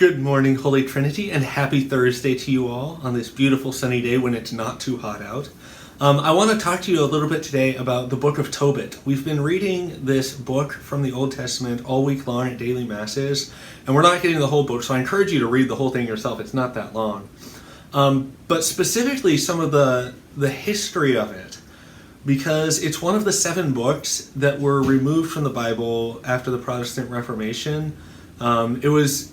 Good morning, Holy Trinity, and happy Thursday to you all on this beautiful sunny day when it's not too hot out. I want to talk to you a little bit today about the Book of Tobit. We've been reading this book from the Old Testament all week long at daily masses, and we're not getting the whole book, so I encourage you to read the whole thing yourself. It's not that long. But specifically some of the history of it, because it's one of the 7 books that were removed from the Bible after the Protestant Reformation. It was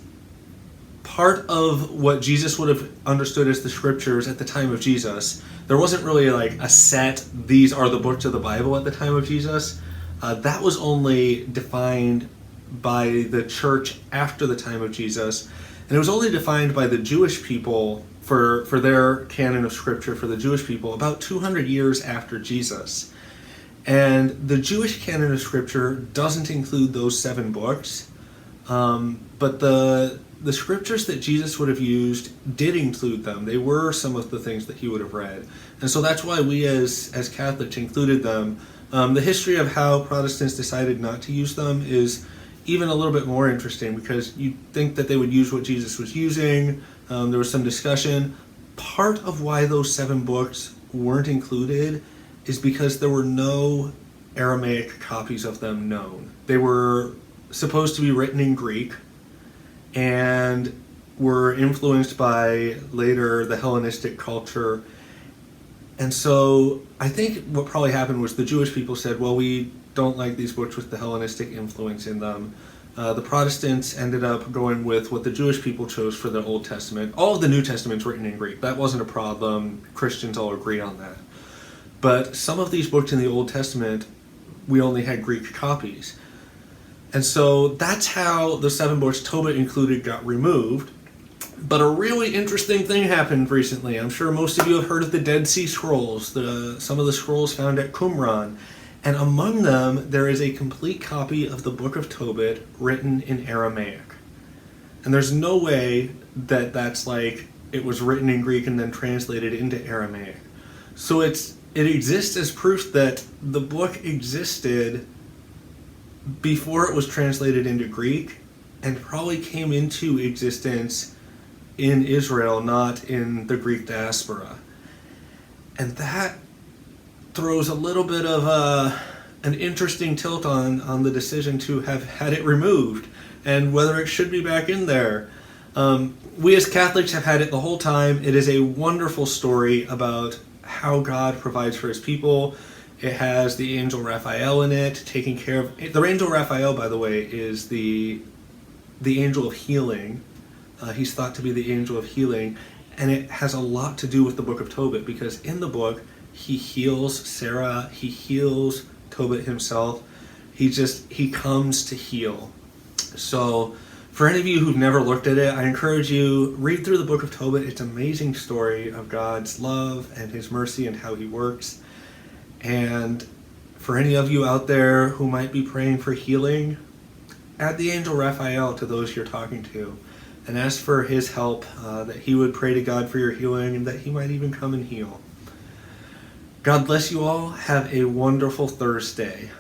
part of what Jesus would have understood as the scriptures at the time of Jesus. There wasn't really like a set, these are the books of the Bible at the time of Jesus. That was only defined by the church after the time of Jesus. And it was only defined by the Jewish people for their canon of scripture for the Jewish people about 200 years after Jesus. And the Jewish canon of scripture doesn't include those 7 books, but the scriptures that Jesus would have used did include them. They were some of the things that he would have read. And so that's why we as Catholics included them. The history of how Protestants decided not to use them is even a little bit more interesting, because you'd think that they would use what Jesus was using. There was some discussion. Part of why those 7 books weren't included is because there were no Aramaic copies of them known. They were supposed to be written in Greek, and were influenced by later the Hellenistic culture. And so I think what probably happened was the Jewish people said, well, we don't like these books with the Hellenistic influence in them. The Protestants ended up going with what the Jewish people chose for the Old Testament. All of the New Testament's written in Greek. That wasn't a problem. Christians all agree on that. But some of these books in the Old Testament, we only had Greek copies. And so that's how the 7 books Tobit included got removed. But a really interesting thing happened recently. I'm sure most of you have heard of the Dead Sea Scrolls, some of the scrolls found at Qumran. And among them, there is a complete copy of the Book of Tobit written in Aramaic. And there's no way that that's like it was written in Greek and then translated into Aramaic. So it exists as proof that the book existed before it was translated into Greek, and probably came into existence in Israel, not in the Greek diaspora. And that throws a little bit of an interesting tilt on the decision to have had it removed, and whether it should be back in there. We as Catholics have had it the whole time. It is a wonderful story about how God provides for his people. It has the angel Raphael in it, taking care of... The angel Raphael, by the way, is the angel of healing. He's thought to be the angel of healing. And it has a lot to do with the Book of Tobit, because in the book, he heals Sarah, he heals Tobit himself. He comes to heal. So, for any of you who've never looked at it, I encourage you, read through the Book of Tobit. It's an amazing story of God's love and his mercy and how he works. And for any of you out there who might be praying for healing, add the angel Raphael to those you're talking to and ask for his help, that he would pray to God for your healing and that he might even come and heal. God bless you all. Have a wonderful Thursday.